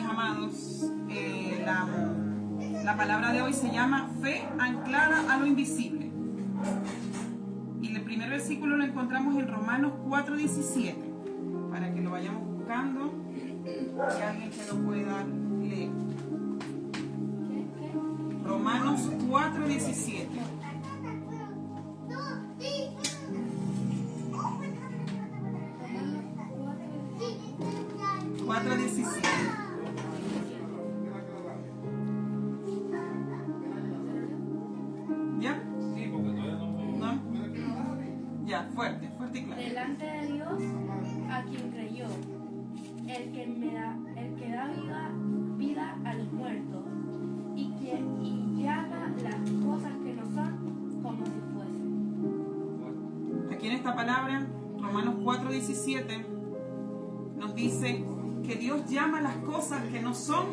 amados, la palabra de hoy se llama fe anclada a lo invisible. Y el primer versículo lo encontramos en Romanos 4:17, para que lo vayamos buscando y alguien que lo pueda leer. Romanos 4:17. 4:17. ¿Ya? Sí, porque todavía ¿No? Ya, fuerte y claro. Delante de Dios, a quien creyó, el que da vida a los muertos y llama las cosas que no son como si fuesen. Aquí en esta palabra, Romanos 4:17, nos dice que Dios llama las cosas que no son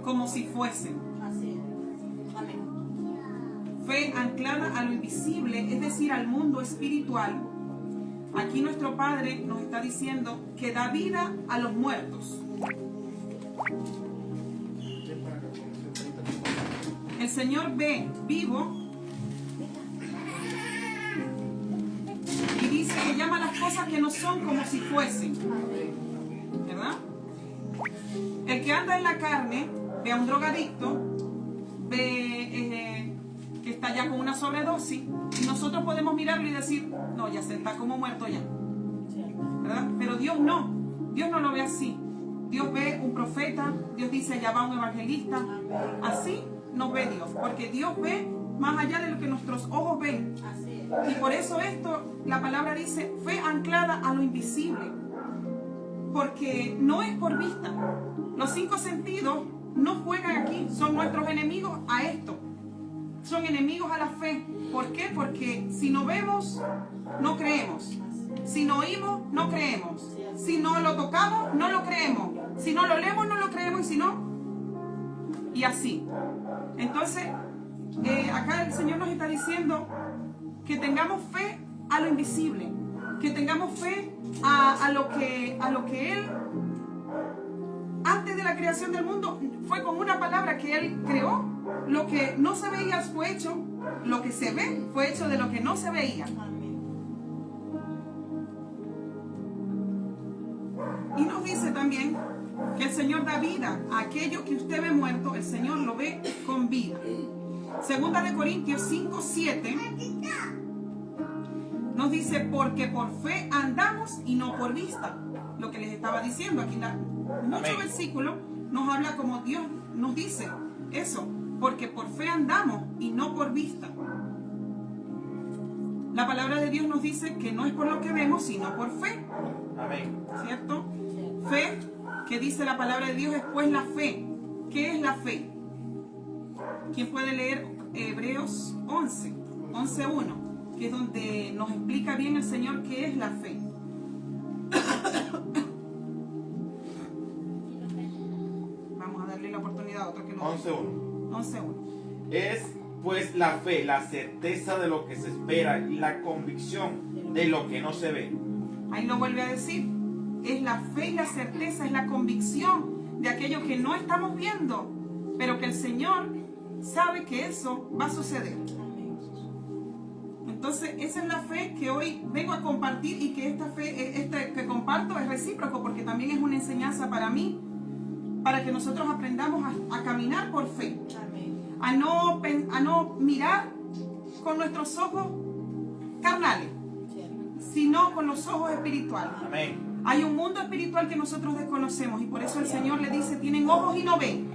como si fuesen. Así es. Amén. Fe anclada a lo invisible, es decir, al mundo espiritual. Aquí nuestro Padre nos está diciendo que da vida a los muertos. El Señor ve vivo y dice que llama las cosas que no son como si fuesen. ¿Verdad? El que anda en la carne ve a un drogadicto, ve que está ya con una sobredosis, y nosotros podemos mirarlo y decir, no, ya se está como muerto ya. ¿Verdad? Pero Dios no lo ve así. Dios ve un profeta, Dios dice, allá va un evangelista. Así nos ve Dios, porque Dios ve más allá de lo que nuestros ojos ven. Así es. Y por eso la palabra dice, fe anclada a lo invisible. Porque no es por vista. Los 5 sentidos no juegan aquí, son nuestros enemigos a esto. Son enemigos a la fe. ¿Por qué? Porque si no vemos, no creemos. Si no oímos, no creemos. Si no lo tocamos, no lo creemos. Si no lo leemos, no lo creemos. Y si no, y así. Entonces, acá el Señor nos está diciendo que tengamos fe a lo invisible. Que tengamos fe a lo que Él, antes de la creación del mundo, fue con una palabra que Él creó. Lo que no se veía fue hecho, lo que se ve fue hecho de lo que no se veía. Y nos dice también que el Señor da vida a aquello que usted ve muerto, el Señor lo ve con vida. Segunda de Corintios 5:7 nos dice, porque por fe andamos y no por vista. Lo que les estaba diciendo aquí, muchos versículos nos habla como Dios nos dice eso, porque por fe andamos y no por vista. La palabra de Dios nos dice que no es por lo que vemos, sino por fe. Amén. ¿Cierto? Fe, que dice la palabra de Dios, es pues la fe. ¿Qué es la fe? ¿Quién puede leer Hebreos 11:1? Que es donde nos explica bien el Señor qué es la fe. Vamos a darle la oportunidad a otro que lo 11:1. 11:1. Es pues la fe, la certeza de lo que se espera y la convicción de lo que no se ve. Ahí lo vuelve a decir. Es la fe y la certeza, es la convicción de aquello que no estamos viendo, pero que el Señor sabe que eso va a suceder. Entonces, esa es la fe que hoy vengo a compartir, y que esta fe que comparto es recíproco, porque también es una enseñanza para mí, para que nosotros aprendamos a caminar por fe, a no mirar con nuestros ojos carnales, sino con los ojos espirituales. Amén. Hay un mundo espiritual que nosotros desconocemos, y por eso el Señor le dice, tienen ojos y no ven.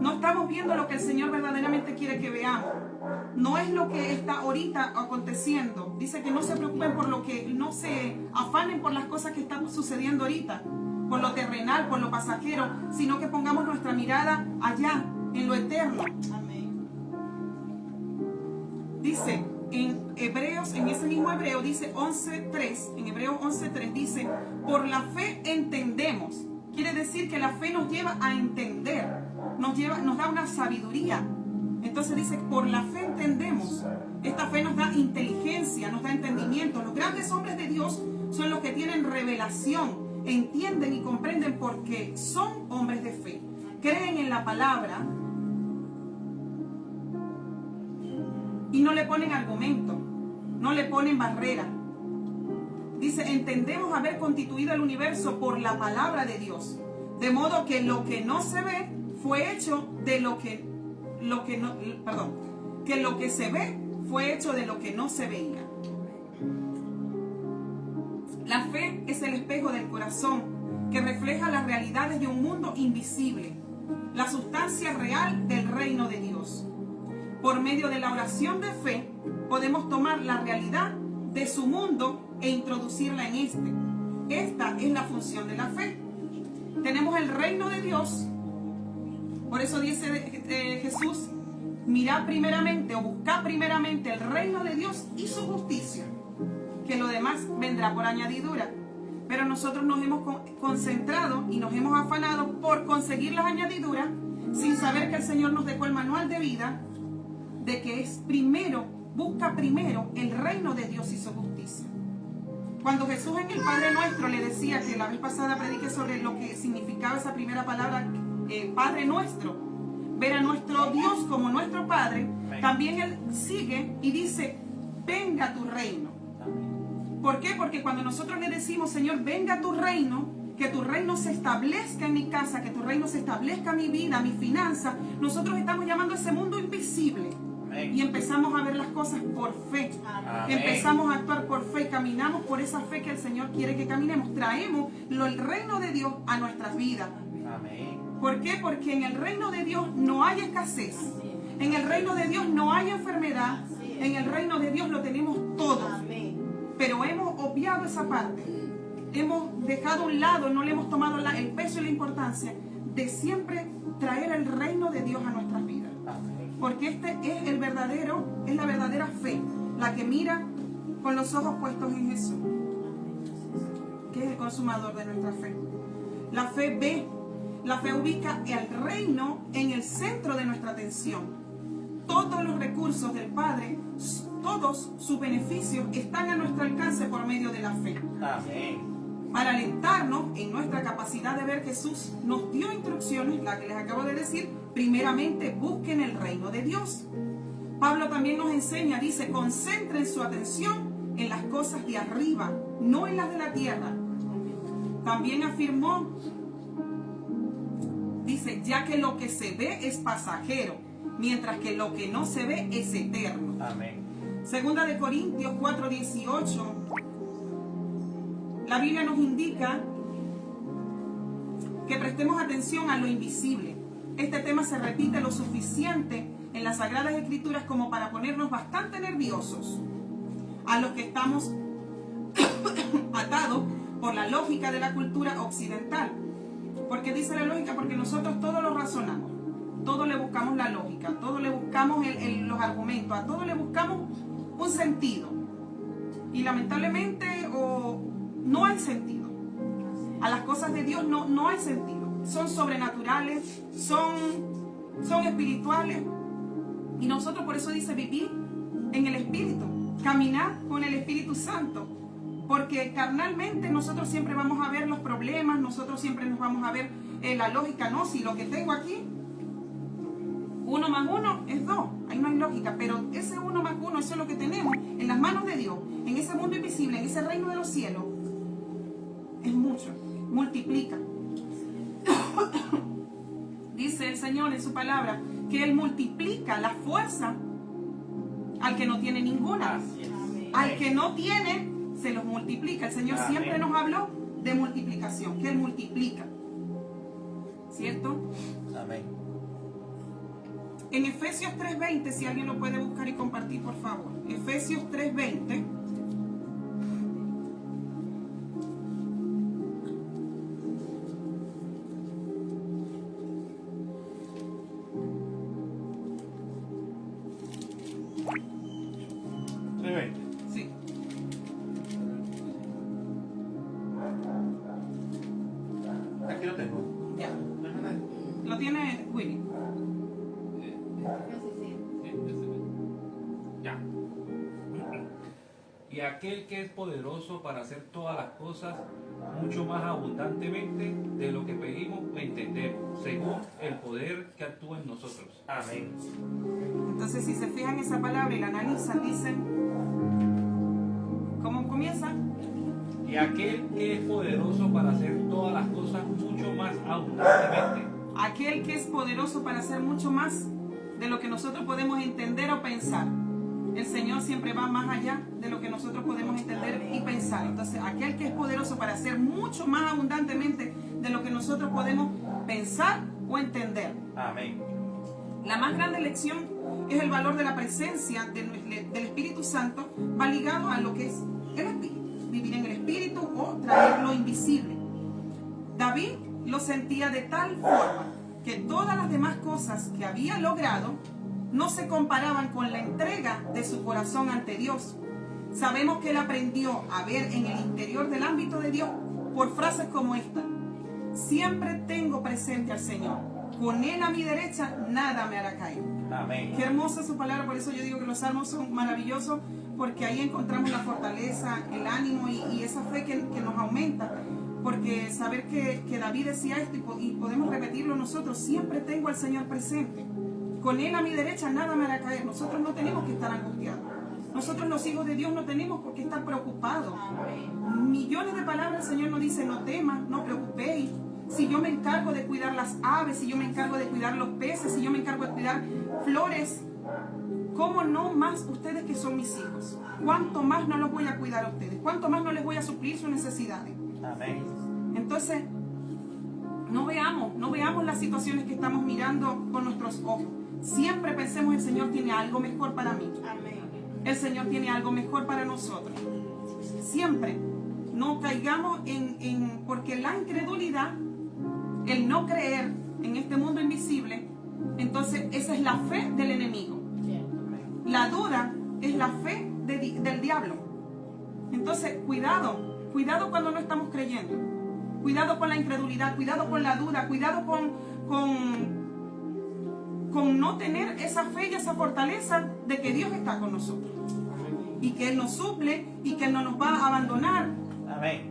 No estamos viendo lo que el Señor verdaderamente quiere que veamos. No es lo que está ahorita aconteciendo. Dice que no se preocupen por lo que, no se afanen por las cosas que están sucediendo ahorita, por lo terrenal, por lo pasajero, sino que pongamos nuestra mirada allá, en lo eterno. Amén. Dice en Hebreos, en ese mismo Hebreo, dice 11:3, en Hebreos 11:3 dice, por la fe entendemos. Quiere decir que la fe nos lleva a entender, nos da una sabiduría. Entonces dice, por la fe entendemos. Esta fe nos da inteligencia, nos da entendimiento. Los grandes hombres de Dios son los que tienen revelación, entienden y comprenden porque son hombres de fe. Creen en la palabra y no le ponen argumento, no le ponen barrera. Dice, entendemos haber constituido el universo por la palabra de Dios, de modo que lo que no se ve fue hecho de lo que se ve fue hecho de lo que no se veía. La fe es el espejo del corazón que refleja las realidades de un mundo invisible, la sustancia real del reino de Dios. Por medio de la oración de fe podemos tomar la realidad de su mundo e introducirla en este. Esta es la función de la fe. Tenemos el reino de Dios. Por eso dice Jesús, mirad primeramente o buscad primeramente el reino de Dios y su justicia, que lo demás vendrá por añadidura. Pero nosotros nos hemos concentrado y nos hemos afanado por conseguir las añadiduras sin saber que el Señor nos dejó el manual de vida de que es primero, busca primero el reino de Dios y su justicia. Cuando Jesús en el Padre Nuestro le decía, que la vez pasada prediqué sobre lo que significaba esa primera palabra, Padre Nuestro, ver a nuestro Dios como nuestro Padre, también Él sigue y dice, venga tu reino. ¿Por qué? Porque cuando nosotros le decimos, Señor, venga tu reino, que tu reino se establezca en mi casa, que tu reino se establezca en mi vida, mi finanza, nosotros estamos llamando a ese mundo invisible. Y empezamos a ver las cosas por fe. Amén. Empezamos a actuar por fe, caminamos por esa fe que el Señor quiere que caminemos. Traemos el reino de Dios a nuestras vidas. Amén. ¿Por qué? Porque en el reino de Dios no hay escasez. En el reino de Dios no hay enfermedad. En el reino de Dios lo tenemos todo. Pero hemos obviado esa parte. Hemos dejado a un lado, no le hemos tomado el peso y la importancia de siempre traer el reino de Dios a nuestras vidas. Porque este es la verdadera fe, la que mira con los ojos puestos en Jesús, que es el consumador de nuestra fe. La fe ve, la fe ubica el reino en el centro de nuestra atención. Todos los recursos del Padre, todos sus beneficios están a nuestro alcance por medio de la fe. Amén. Para alentarnos en nuestra capacidad de ver, Jesús nos dio instrucciones, la que les acabo de decir. Primeramente, busquen el reino de Dios. Pablo también nos enseña, dice, concentren su atención en las cosas de arriba, no en las de la tierra. También afirmó, dice, ya que lo que se ve es pasajero, mientras que lo que no se ve es eterno. Amén. Segunda de Corintios 4:18, la Biblia nos indica que prestemos atención a lo invisible. Este tema se repite lo suficiente en las Sagradas Escrituras como para ponernos bastante nerviosos a los que estamos atados por la lógica de la cultura occidental. ¿Por qué dice la lógica? Porque nosotros todo lo razonamos, todo le buscamos la lógica, todo le buscamos los argumentos, a todo le buscamos un sentido. Y lamentablemente no hay sentido. A las cosas de Dios no hay sentido. Son sobrenaturales, son espirituales. Y nosotros, por eso dice, vivir en el Espíritu, caminar con el Espíritu Santo. Porque carnalmente nosotros siempre vamos a ver los problemas, nosotros siempre nos vamos a ver la lógica. No, si lo que tengo aquí, 1 más 1 es 2, ahí no hay lógica. Pero ese 1 más 1, eso es lo que tenemos en las manos de Dios, en ese mundo invisible, en ese reino de los cielos. Es mucho, multiplica. Dice el Señor en su palabra que Él multiplica la fuerza al que no tiene ninguna. Al que no tiene, se los multiplica. El Señor siempre nos habló de multiplicación, que Él multiplica. ¿Cierto? Amén. En Efesios 3:20, si alguien lo puede buscar y compartir, por favor. Efesios 3:20. Sí. Aquí lo tengo. Ya. Lo tiene Willy. Ya. aquel que es poderoso para hacer todas las cosas mucho más abundantemente de lo que pedimos o entendemos, según el poder que actúa en nosotros. Amén. Entonces, si se fijan esa palabra y la analizan, dicen, ¿cómo comienza? Y aquel que es poderoso para hacer todas las cosas mucho más abundantemente. Aquel que es poderoso para hacer mucho más de lo que nosotros podemos entender o pensar. El Señor siempre va más allá de lo que nosotros podemos entender y pensar. Entonces, aquel que es poderoso para hacer mucho más abundantemente de lo que nosotros podemos pensar o entender. Amén. La más grande lección es el valor de la presencia del Espíritu Santo, va ligado a lo que es el Espíritu, vivir en el Espíritu o traer lo invisible. David lo sentía de tal forma que todas las demás cosas que había logrado no se comparaban con la entrega de su corazón ante Dios. Sabemos que él aprendió a ver en el interior del ámbito de Dios por frases como esta: siempre tengo presente al Señor, con él a mi derecha nada me hará caer. Amén. Qué hermosa su palabra, por eso yo digo que los salmos son maravillosos, porque ahí encontramos la fortaleza, el ánimo y esa fe que nos aumenta. Porque saber que David decía esto y podemos repetirlo nosotros: siempre tengo al Señor presente, con él a mi derecha nada me hará caer. Nosotros no tenemos que estar angustiados. Nosotros los hijos de Dios no tenemos por qué estar preocupados. Millones de palabras el Señor nos dice: no temas, no preocupéis. Si yo me encargo de cuidar las aves, si yo me encargo de cuidar los peces, si yo me encargo de cuidar flores, ¿cómo no más ustedes que son mis hijos? ¿Cuánto más no los voy a cuidar a ustedes? ¿Cuánto más no les voy a suplir sus necesidades? Amén. Entonces, no veamos las situaciones que estamos mirando con nuestros ojos. Siempre pensemos: el Señor tiene algo mejor para mí. El Señor tiene algo mejor para nosotros. Siempre no caigamos porque la incredulidad, el no creer en este mundo invisible, entonces esa es la fe del enemigo. La duda es la fe del diablo. Entonces, cuidado cuando no estamos creyendo. Cuidado con la incredulidad, cuidado con la duda, cuidado con no tener esa fe y esa fortaleza de que Dios está con nosotros. Y que Él nos suple y que Él no nos va a abandonar. Amén.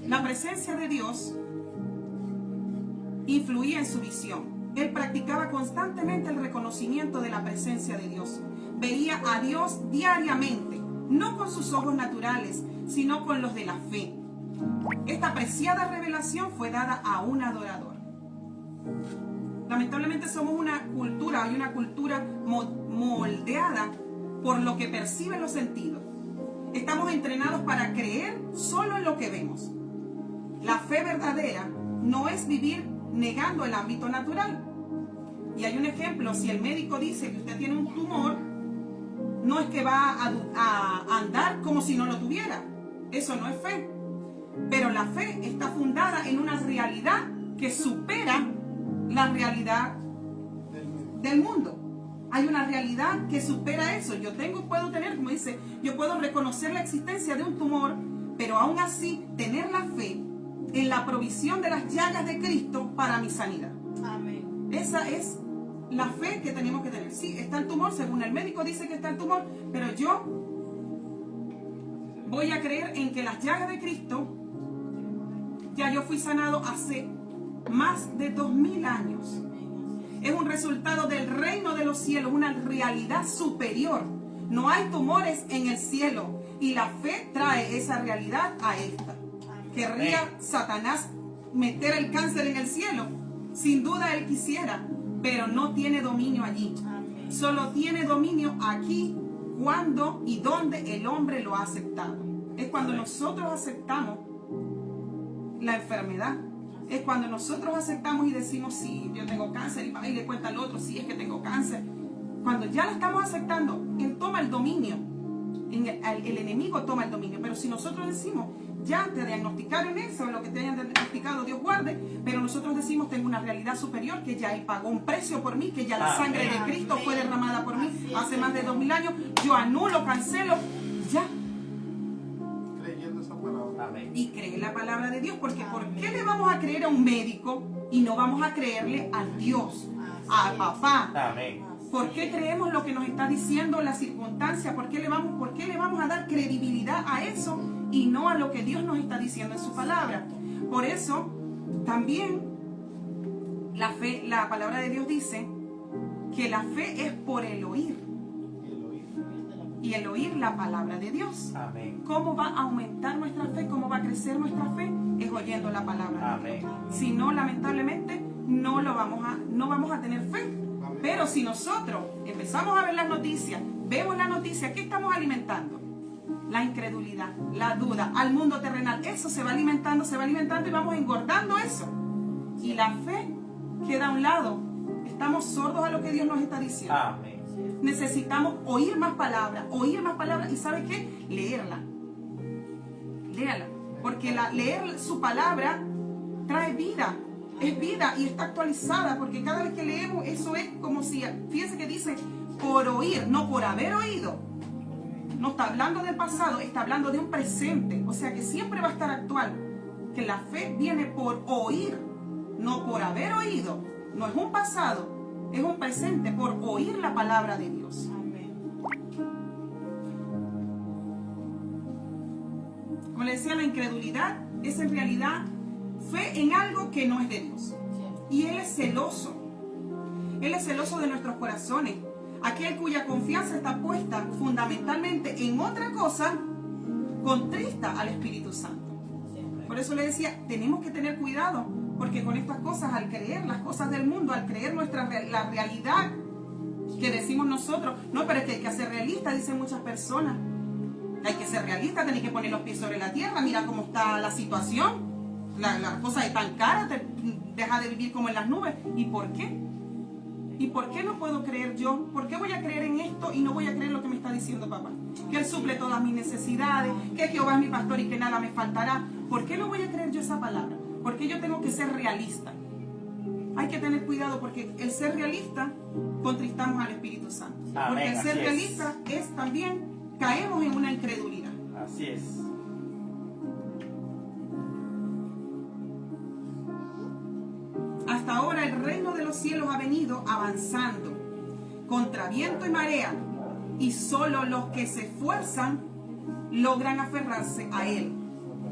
La presencia de Dios influía en su visión. Él practicaba constantemente el reconocimiento de la presencia de Dios. Veía a Dios diariamente, no con sus ojos naturales, sino con los de la fe. Esta preciada revelación fue dada a un adorador. Lamentablemente somos hay una cultura moldeada por lo que perciben los sentidos. Estamos entrenados para creer solo en lo que vemos. La fe verdadera no es vivir negando el ámbito natural. Y hay un ejemplo: si el médico dice que usted tiene un tumor, no es que va a andar como si no lo tuviera. Eso no es fe. Pero la fe está fundada en una realidad que supera la realidad del mundo. Hay una realidad que supera eso. Puedo tener, como dice, yo puedo reconocer la existencia de un tumor, pero aún así tener la fe en la provisión de las llagas de Cristo para mi sanidad. Amén. Esa es la fe que tenemos que tener. Sí, está el tumor, según el médico dice que está el tumor, pero yo voy a creer en que las llagas de Cristo, ya yo fui sanado hace más de 2000 años. Es un resultado del reino de los cielos, una realidad superior. No hay tumores en el cielo y la fe trae esa realidad a esta. ¿Querría Satanás meter el cáncer en el cielo? Sin duda él quisiera, pero no tiene dominio allí. Solo tiene dominio aquí, cuando y donde el hombre lo ha aceptado. Es cuando nosotros aceptamos la enfermedad. Es cuando nosotros aceptamos y decimos: sí, yo tengo cáncer, y va y le cuenta al otro: sí, es que tengo cáncer. Cuando ya lo estamos aceptando, él toma el dominio. El enemigo toma el dominio. Pero si nosotros decimos: ya te diagnosticaron eso, lo que te hayan diagnosticado, Dios guarde, pero nosotros decimos: tengo una realidad superior, que ya Él pagó un precio por mí, que ya la sangre de Cristo fue derramada por mí hace más de 2000 años, yo anulo, cancelo, ya. Creyendo esa palabra. Amén. Y cree la palabra de Dios, porque ¿por qué le vamos a creer a un médico y no vamos a creerle a Dios, a papá? Amén. ¿Por qué creemos lo que nos está diciendo la circunstancia? ¿Por qué le vamos a dar credibilidad a eso y no a lo que Dios nos está diciendo en su palabra? Por eso, también la fe, la palabra de Dios dice que la fe es por el oír. Y el oír la palabra de Dios. Amén. ¿Cómo va a aumentar nuestra fe? ¿Cómo va a crecer nuestra fe? Es oyendo la palabra. Amén. Si no, lamentablemente, no vamos a tener fe. Pero si nosotros empezamos a ver las noticias, vemos la noticia, ¿qué estamos alimentando? La incredulidad, la duda, al mundo terrenal. Eso se va alimentando y vamos engordando eso. Y la fe queda a un lado. Estamos sordos a lo que Dios nos está diciendo. Amén. Necesitamos oír más palabras. ¿Y sabe qué? Leerla. Léala. Porque leer su palabra trae vida. Es vida y está actualizada, porque cada vez que leemos eso es como si, fíjense que dice por oír, no por haber oído. No está hablando del pasado, está hablando de un presente. O sea que siempre va a estar actual. Que la fe viene por oír, no por haber oído. No es un pasado, es un presente por oír la palabra de Dios. Amén. Como le decía, la incredulidad es en realidad fe en algo que no es de Dios. Y Él es celoso. Él es celoso de nuestros corazones. Aquel cuya confianza está puesta fundamentalmente en otra cosa, contrista al Espíritu Santo. Por eso le decía, tenemos que tener cuidado, porque con estas cosas, al creer las cosas del mundo, al creer la realidad que decimos nosotros, no, pero es que hay que ser realista, dicen muchas personas. Hay que ser realista, tenés que poner los pies sobre la tierra, mira cómo está la situación. La cosa es tan cara, deja de vivir como en las nubes. ¿Y por qué? ¿Y por qué no puedo creer yo? ¿Por qué voy a creer en esto y no voy a creer lo que me está diciendo papá? Que Él suple todas mis necesidades, que Jehová es mi pastor y que nada me faltará. ¿Por qué no voy a creer yo esa palabra? ¿Por qué yo tengo que ser realista? Hay que tener cuidado, porque el ser realista contristamos al Espíritu Santo. Amén, Porque el ser así es. realista es también, caemos en una incredulidad. Así es. Hasta ahora el reino de los cielos ha venido avanzando contra viento y marea, y solo los que se esfuerzan logran aferrarse a él.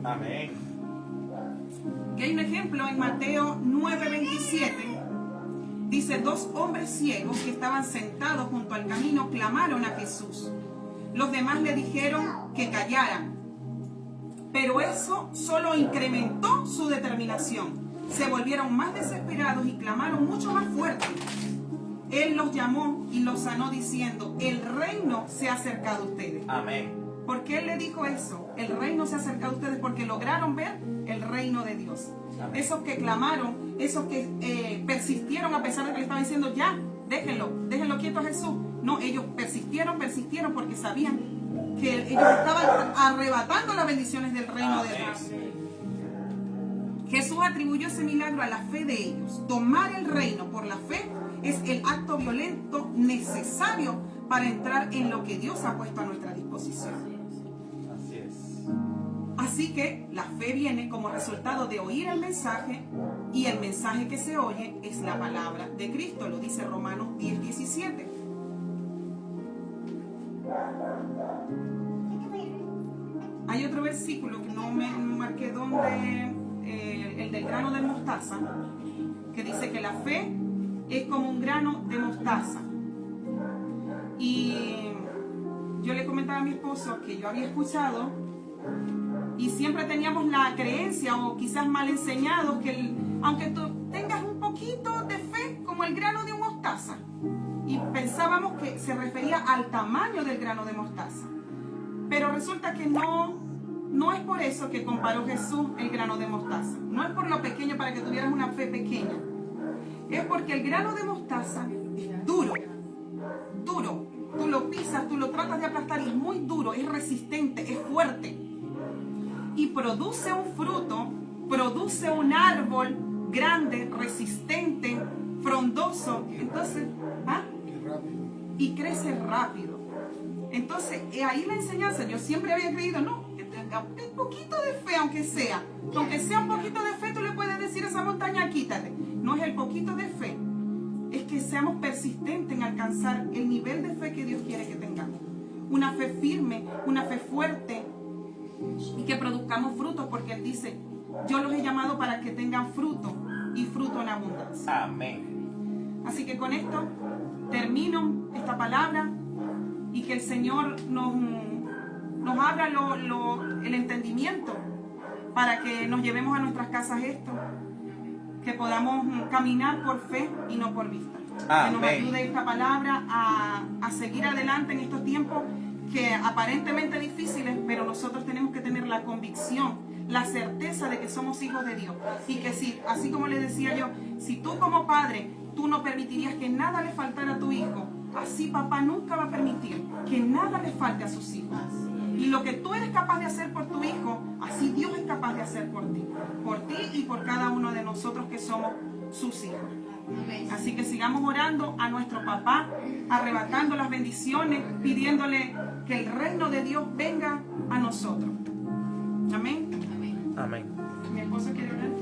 Amén. Que hay un ejemplo en Mateo 9:27. Dice, 2 hombres ciegos que estaban sentados junto al camino clamaron a Jesús. Los demás le dijeron que callaran, pero eso solo incrementó su determinación. Se volvieron más desesperados y clamaron mucho más fuerte. Él los llamó y los sanó diciendo, el reino se ha acercado a ustedes. Amén. ¿Por qué Él le dijo eso? El reino se ha acercado a ustedes porque lograron ver el reino de Dios. Amén. Esos que clamaron, esos que persistieron a pesar de que le estaban diciendo, ya, déjenlo quieto a Jesús. No, ellos persistieron porque sabían que ellos estaban arrebatando las bendiciones del reino de Dios. Jesús atribuyó ese milagro a la fe de ellos. Tomar el reino por la fe es el acto violento necesario para entrar en lo que Dios ha puesto a nuestra disposición. Así es. Así que la fe viene como resultado de oír el mensaje, y el mensaje que se oye es la palabra de Cristo, lo dice Romanos 10:17. Hay otro versículo que no me marqué donde, el del grano de mostaza, que dice que la fe es como un grano de mostaza. Y yo le comentaba a mi esposo que yo había escuchado y siempre teníamos la creencia, o quizás mal enseñados, que aunque tú tengas un poquito de fe como el grano de mostaza, y pensábamos que se refería al tamaño del grano de mostaza. Pero resulta que no es por eso que comparó Jesús el grano de mostaza. No es por lo pequeño para que tuvieras una fe pequeña. Es porque el grano de mostaza es duro. Tú lo pisas, tú lo tratas de aplastar y es muy duro, es resistente, es fuerte. Y produce un fruto, produce un árbol grande, resistente, frondoso. Entonces, y crece rápido. Entonces, ahí la enseñanza, yo siempre había creído, no, que tenga un poquito de fe, aunque sea un poquito de fe, tú le puedes decir a esa montaña, quítate. No es el poquito de fe es que seamos persistentes en alcanzar el nivel de fe que Dios quiere que tengamos. Una fe firme, una fe fuerte, y que produzcamos frutos, porque Él dice, yo los he llamado para que tengan fruto y fruto en abundancia. Amén. Así que con esto termino esta palabra, y que el Señor nos abra el entendimiento para que nos llevemos a nuestras casas esto, que podamos caminar por fe y no por vista. Que nos Amén. ayude esta palabra a seguir adelante en estos tiempos que aparentemente difíciles, pero nosotros tenemos que tener la convicción, la certeza de que somos hijos de Dios. Y que si, así como les decía yo, si tú como padre, tú no permitirías que nada le faltara a tu hijo, así papá nunca va a permitir que nada le falte a sus hijos. Y lo que tú eres capaz de hacer por tu hijo, así Dios es capaz de hacer por ti y por cada uno de nosotros que somos sus hijos. Así que sigamos orando a nuestro papá, arrebatando las bendiciones, pidiéndole que el reino de Dios venga a nosotros. Amén. Amén. Mi esposo quiere orar.